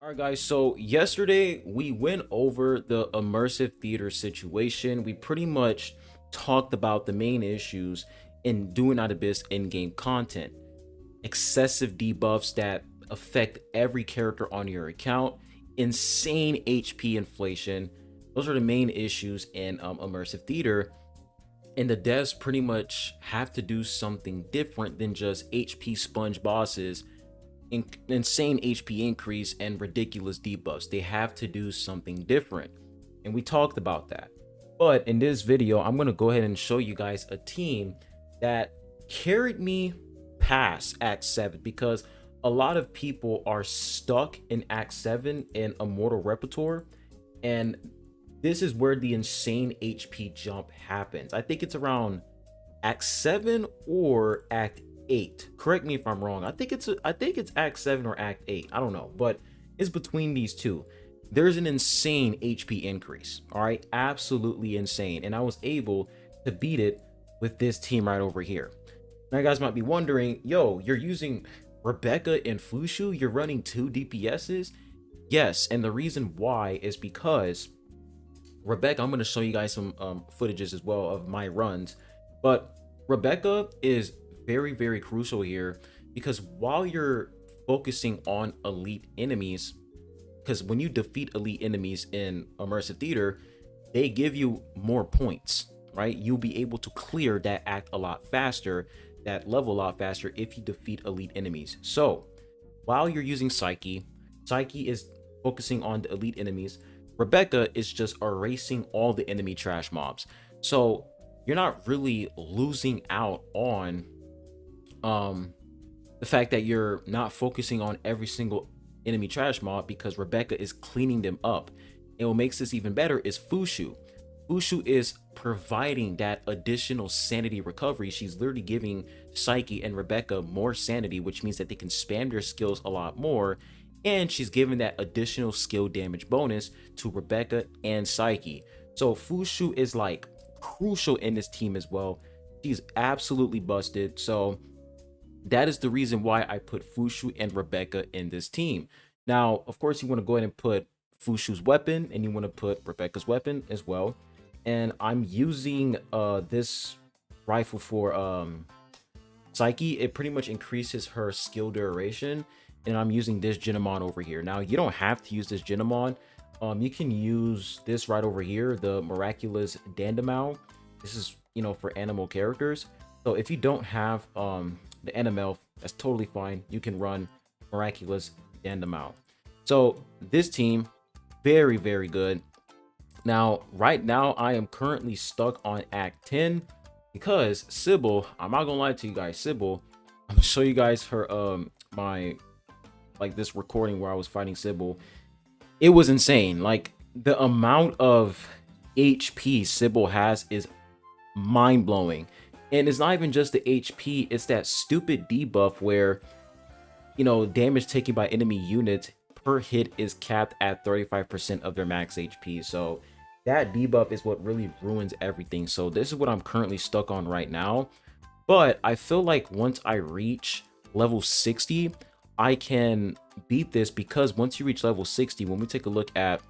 All right, guys. So yesterday we went over the immersive theater situation. We pretty much talked about the main issues in doing out of this in-game content. Excessive debuffs that affect every character on your account, insane HP inflation. Those are the main issues in immersive theater. And the devs pretty much have to do something different than just HP sponge bosses, insane HP increase, and ridiculous debuffs. They have to do something different. And we talked about that. But in this video, I'm going to go ahead and show you guys a team that carried me past Act 7, because a lot of people are stuck in Act 7 in Immortal Repertoire, and this is where the insane HP jump happens. I think it's around Act 7 or Act 8. Correct me if I'm wrong. I think it's Act 7 or Act 8. I don't know, but it's between these two. There's an insane HP increase. All right, absolutely insane, and I was able to beat it with this team right over here. Now, you guys might be wondering, yo, you're using Rebecca and Fushu, you're running 2 DPSs? Yes, and the reason why is because Rebecca, I'm going to show you guys some footages as well of my runs, but Rebecca is very crucial here, because while you're focusing on elite enemies, because when you defeat elite enemies in immersive theater, they give you more points, right? You'll be able to clear that act a lot faster, that level a lot faster, if you defeat elite enemies. So while you're using Psyche is focusing on the elite enemies. Rebecca is just erasing all the enemy trash mobs. So you're not really losing out on the fact that you're not focusing on every single enemy trash mob, because Rebecca is cleaning them up. And what makes this even better is Fushu. Fushu is providing that additional sanity recovery. She's literally giving Psyche and Rebecca more sanity, which means that they can spam their skills a lot more. And she's giving that additional skill damage bonus to Rebecca and Psyche. So Fushu is like crucial in this team as well. She's absolutely busted. So that is the reason why I put Fushu and Rebecca in this team. Now, of course, you want to go ahead and put Fushu's weapon, and you want to put Rebecca's weapon as well. And I'm using this rifle for Psyche. It pretty much increases her skill duration. And I'm using this Genomon over here. Now, you don't have to use this Genomon. You can use this right over here, the Miraculous Dandamao. This is, for animal characters. So if you don't have the NML, that's totally fine. You can run Miraculous Dandamao. So this team, very good. Now, right now, I am currently stuck on Act 10 because Sybil, I'm not gonna lie to you guys, Sybil, I'm gonna show you guys her this recording where I was fighting Sybil. It was insane. Like, the amount of HP Sybil has is mind-blowing. And it's not even just the HP, it's that stupid debuff where, damage taken by enemy units per hit is capped at 35% of their max HP. So that debuff is what really ruins everything. So this is what I'm currently stuck on right now. But I feel like once I reach level 60, I can beat this, because once you reach level 60, when we take a look at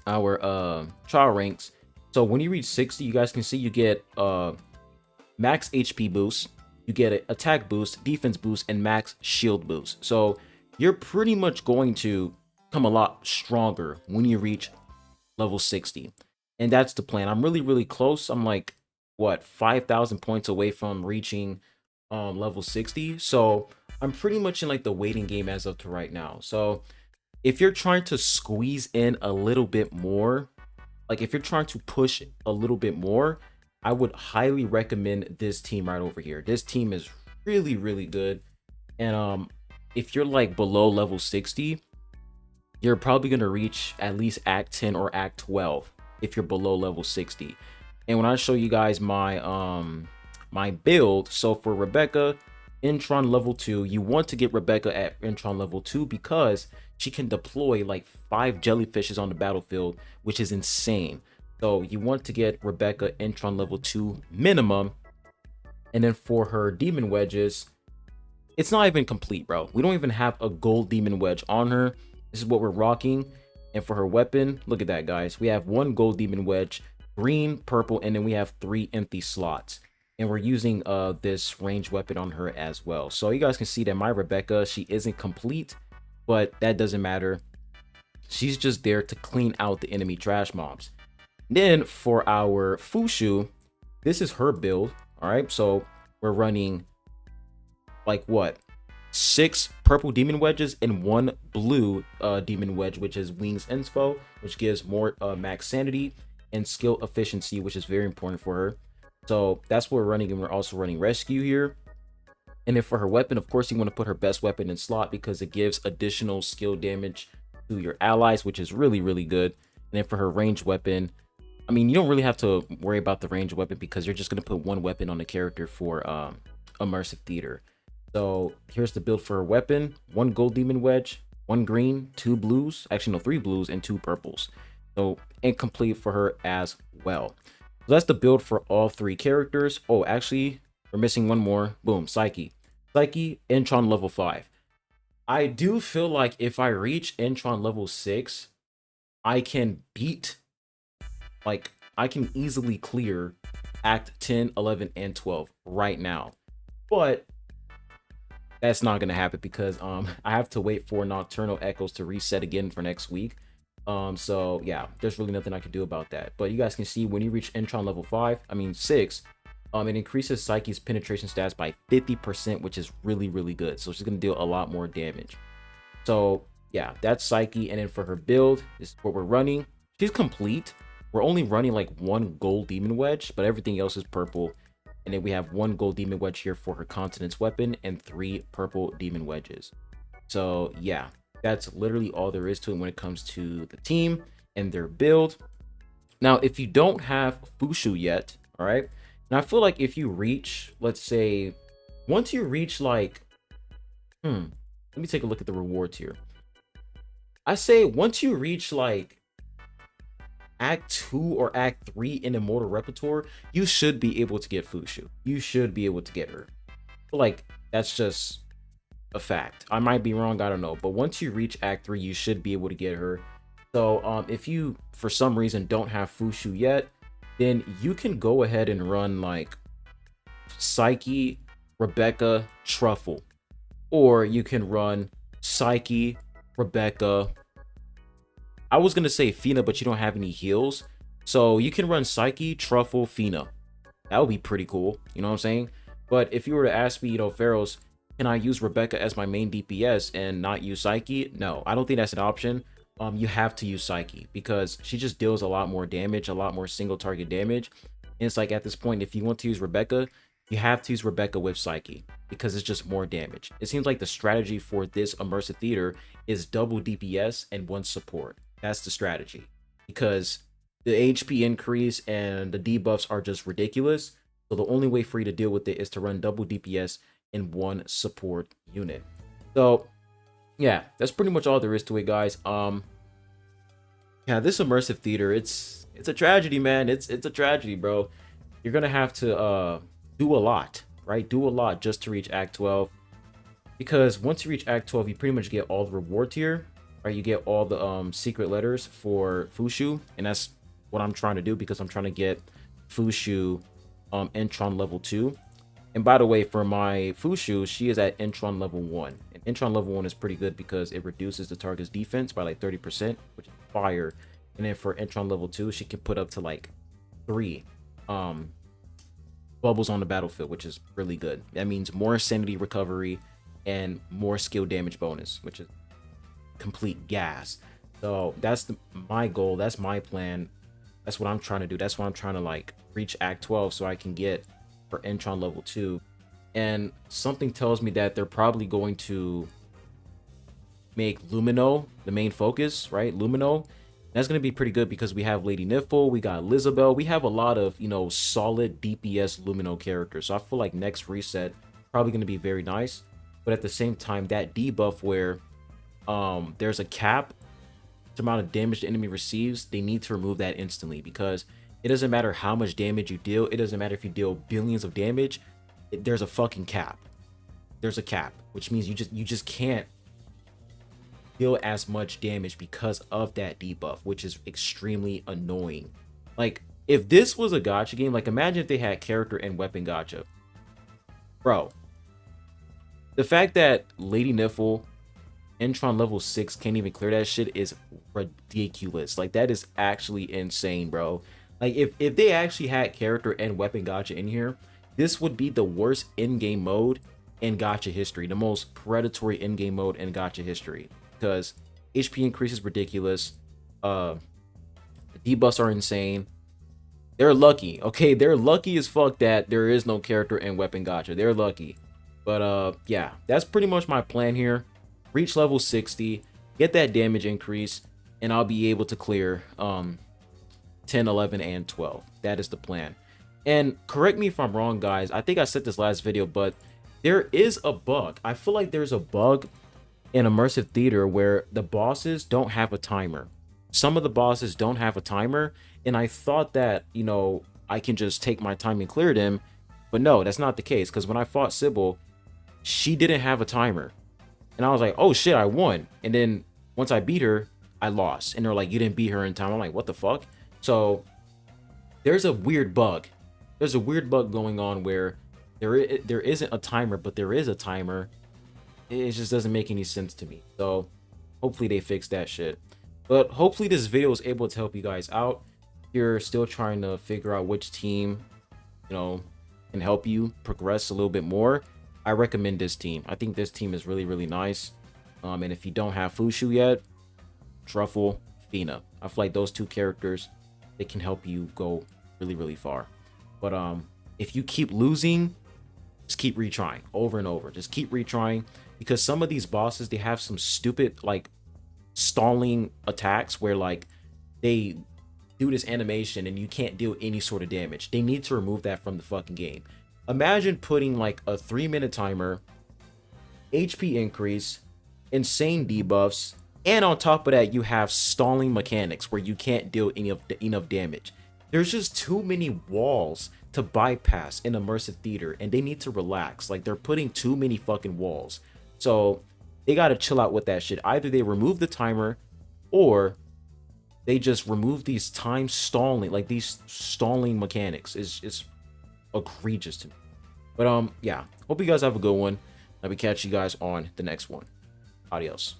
our trial ranks, so when you reach 60, you guys can see you get max HP boost, you get an attack boost, defense boost, and max shield boost. So you're pretty much going to come a lot stronger when you reach level 60, and that's the plan. I'm really close. I'm like, what, 5,000 points away from reaching level 60. So I'm pretty much in like the waiting game as of to right now. So if you're trying to squeeze in a little bit more, like if you're trying to push a little bit more, I would highly recommend this team right over here. This team is really good. And if you're like below level 60, you're probably going to reach at least Act 10 or Act 12 if you're below level 60. And when I show you guys my my build, so for Rebecca, Intron level 2, you want to get Rebecca at Intron level 2 because she can deploy like 5 jellyfishes on the battlefield, which is insane. So you want to get Rebecca Intron level 2 minimum. And then for her demon wedges, it's not even complete, bro. We don't even have a gold demon wedge on her. This is what we're rocking. And for her weapon, look at that, guys. We have 1 gold demon wedge, green, purple, and then we have 3 empty slots. And we're using this ranged weapon on her as well. So you guys can see that my Rebecca, she isn't complete, but that doesn't matter. She's just there to clean out the enemy trash mobs. Then for our Fushu, this is her build. All right, so we're running like what? 6 purple demon wedges and 1 blue demon wedge, which is Wings Inspo, which gives more max sanity and skill efficiency, which is very important for her. So that's what we're running, and we're also running rescue here. And then for her weapon, of course, you want to put her best weapon in slot because it gives additional skill damage to your allies, which is really, really good. And then for her ranged weapon, I mean, you don't really have to worry about the ranged weapon because you're just going to put 1 weapon on the character for Immersive Theater. So here's the build for her weapon: 1 gold demon wedge, 1 green, 2 blues, actually no, 3 blues and 2 purples. So incomplete for her as well. So that's the build for all 3 characters. Oh, actually, we're missing 1 more. Boom, Psyche. Psyche, Entron level 5. I do feel like if I reach Entron level 6, I can beat, like, I can easily clear Act 10, 11, and 12 right now. But that's not gonna happen because I have to wait for Nocturnal Echoes to reset again for next week. So yeah, there's really nothing I can do about that. But you guys can see when you reach Entron level 6, it increases Psyche's penetration stats by 50%, which is really, really good. So she's gonna deal a lot more damage. So yeah, that's Psyche. And then for her build, this is what we're running. She's complete. We're only running like 1 gold demon wedge, but everything else is purple. And then we have 1 gold demon wedge here for her continent's weapon and 3 purple demon wedges. So yeah, that's literally all there is to it when it comes to the team and their build. Now, if you don't have Fushu yet, all right, and I feel like if you reach, let's say, once you reach like, let me take a look at the rewards here. I say once you reach like Act 2 or Act 3 in Immortal Repertoire, you should be able to get Fushu. You should be able to get her. But like, that's just a fact. I might be wrong, I don't know. But once you reach Act 3, you should be able to get her. So if you, for some reason, don't have Fushu yet, then you can go ahead and run like Psyche, Rebecca, Truffle. Or you can run Psyche, Rebecca, I was going to say Fina, but you don't have any heals. So you can run Psyche, Truffle, Fina. That would be pretty cool. You know what I'm saying? But if you were to ask me, you know, Faros, can I use Rebecca as my main DPS and not use Psyche? No, I don't think that's an option. You have to use Psyche because she just deals a lot more damage, a lot more single target damage. And it's like at this point, if you want to use Rebecca, you have to use Rebecca with Psyche because it's just more damage. It seems like the strategy for this Immersive Theater is double DPS and 1 support. That's the strategy because the HP increase and the debuffs are just ridiculous. So the only way for you to deal with it is to run double DPS in 1 support unit. So yeah, that's pretty much all there is to it, guys. Yeah, this Immersive Theater, it's a tragedy, man. It's a tragedy, bro. You're gonna have to do a lot, right? Do a lot just to reach Act 12. Because once you reach Act 12, you pretty much get all the rewards here. Right, you get all the secret letters for Fushu, and that's what I'm trying to do because I'm trying to get Fushu Entron level 2. And by the way, for my Fushu, she is at Entron level 1. And Entron level 1 is pretty good because it reduces the target's defense by like 30%, which is fire. And then for Entron level 2, she can put up to like 3 bubbles on the battlefield, which is really good. That means more sanity recovery and more skill damage bonus, which is complete gas. So that's my goal. That's my plan. That's what I'm trying to do. That's why I'm trying to like reach Act 12 so I can get for Entron level 2. And something tells me that they're probably going to make Lumino the main focus, right? Lumino. That's going to be pretty good because we have Lady Niffle, we got Lizabelle, we have a lot of, you know, solid DPS Lumino characters. So I feel like next reset probably going to be very nice. But at the same time, that debuff where there's a cap to amount of damage the enemy receives, they need to remove that instantly because it doesn't matter how much damage you deal. It doesn't matter if you deal billions of damage. There's a fucking cap. There's a cap, which means you just can't deal as much damage because of that debuff, which is extremely annoying. Like, if this was a gacha game, like imagine if they had character and weapon gacha. Bro, the fact that Lady Niffle Entron level 6 can't even clear that shit is ridiculous. Like, that is actually insane, bro. Like, if they actually had character and weapon gacha in here, this would be the worst in-game mode in gacha history, the most predatory in-game mode in gacha history, because HP increase is ridiculous. The debuffs are insane. They're lucky, okay? They're lucky as fuck that there is no character and weapon gacha. They're lucky. But yeah, that's pretty much my plan here. Reach level 60, get that damage increase, and I'll be able to clear 10, 11, and 12. That is the plan. And correct me if I'm wrong, guys. I think I said this last video, but there is a bug. I feel like there's a bug in Immersive Theater where the bosses don't have a timer. Some of the bosses don't have a timer, and I thought that, you know, I can just take my time and clear them, but no, that's not the case, because when I fought Sybil, she didn't have a timer. And I was like, oh shit, I won. And then once I beat her, I lost. And they're like, you didn't beat her in time. I'm like, what the fuck? So there's a weird bug. There's a weird bug going on where there isn't a timer, but there is a timer. It just doesn't make any sense to me. So hopefully they fix that shit. But hopefully this video is able to help you guys out. If you're still trying to figure out which team, you know, can help you progress a little bit more, I recommend this team. I think this team is really, really nice. And if you don't have Fushu yet, Truffle, Fina. I feel like those two characters, they can help you go really, really far. But if you keep losing, just keep retrying over and over. Just keep retrying, because some of these bosses, they have some stupid like stalling attacks where like they do this animation and you can't deal any sort of damage. They need to remove that from the fucking game. Imagine putting like a 3-minute timer, HP increase, insane debuffs, and on top of that, you have stalling mechanics where you can't deal enough damage. There's just too many walls to bypass in Immersive Theater, and they need to relax. Like, they're putting too many fucking walls. So they gotta chill out with that shit. Either they remove the timer, or they just remove these time stalling, like these stalling mechanics. It's egregious to me. But yeah, hope you guys have a good one. Let me catch you guys on the next one. Adios.